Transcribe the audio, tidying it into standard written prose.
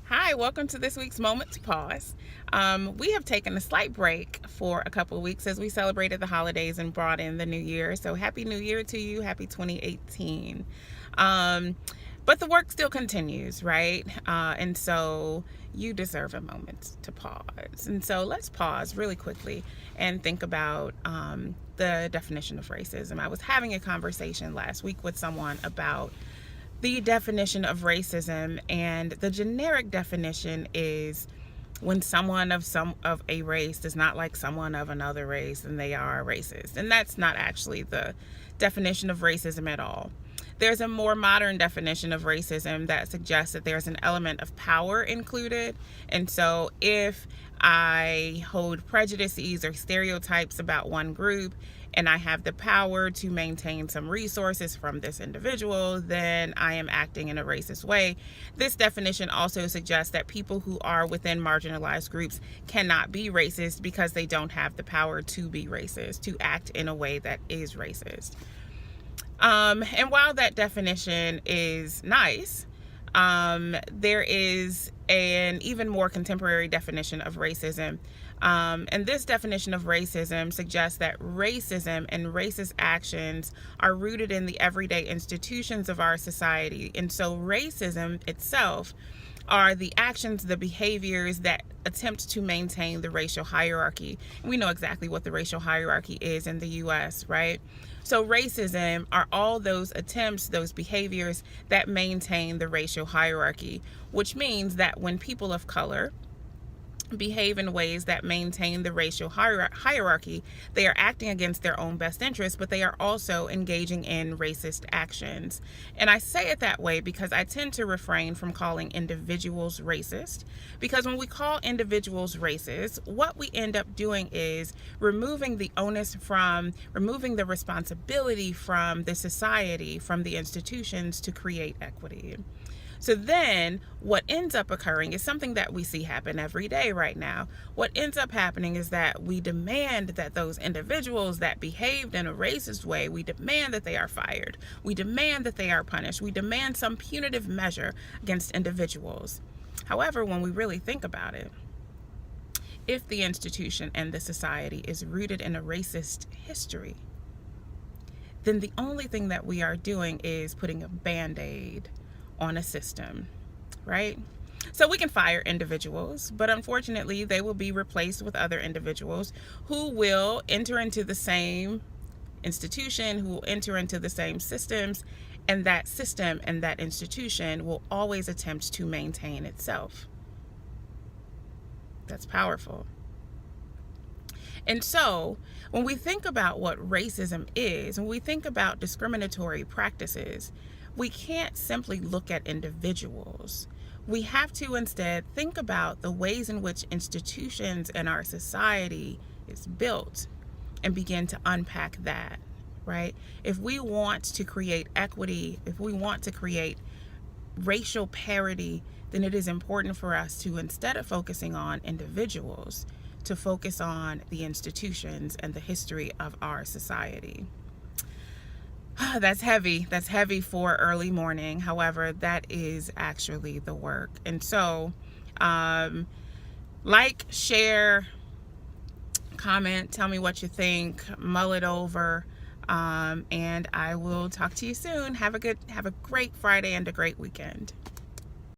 Hi, welcome to this week's Moment to Pause. We have taken a slight break for a couple of weeks as we celebrated the holidays and brought in the new year. So Happy New Year to you. Happy 2018. But the work still continues, right? And so you deserve a moment to pause. And so let's pause really quickly and think about the definition of racism. I was having a conversation last week with someone about the definition of racism, and the generic definition is when someone of a race does not like someone of another race, then they are racist. And that's not actually the definition of racism at all. There's a more modern definition of racism that suggests that there's an element of power included. And so if I hold prejudices or stereotypes about one group and I have the power to maintain some resources from this individual, then I am acting in a racist way. This definition also suggests that people who are within marginalized groups cannot be racist because they don't have the power to be racist, to act in a way that is racist. And while that definition is nice, there is an even more contemporary definition of racism. And this definition of racism suggests that racism and racist actions are rooted in the everyday institutions of our society. And so racism itself are the actions, the behaviors that attempt to maintain the racial hierarchy. And we know exactly what the racial hierarchy is in the US, right? So racism are all those attempts, those behaviors that maintain the racial hierarchy, which means that when people of color behave in ways that maintain the racial hierarchy, they are acting against their own best interests, but they are also engaging in racist actions. And I say it that way because I tend to refrain from calling individuals racist, because when we call individuals racist, what we end up doing is removing the onus from, removing the responsibility from the society, from the institutions to create equity. So then what ends up occurring is something that we see happen every day right now. What ends up happening is that we demand that those individuals that behaved in a racist way, we demand that they are fired. We demand that they are punished. We demand some punitive measure against individuals. However, when we really think about it, if the institution and the society is rooted in a racist history, then the only thing that we are doing is putting a Band-Aid on a system, right? So we can fire individuals, but unfortunately they will be replaced with other individuals who will enter into the same institution, who will enter into the same systems, and that system and that institution will always attempt to maintain itself. That's powerful. And so when we think about what racism is, when we think about discriminatory practices, we can't simply look at individuals. We have to instead think about the ways in which institutions in our society is built and begin to unpack that, right? If we want to create equity, if we want to create racial parity, then it is important for us to, instead of focusing on individuals, to focus on the institutions and the history of our society. That's heavy. That's heavy for early morning. However, that is actually the work. And so, like, share, comment, tell me what you think, mull it over, and I will talk to you soon. Have a great Friday and a great weekend.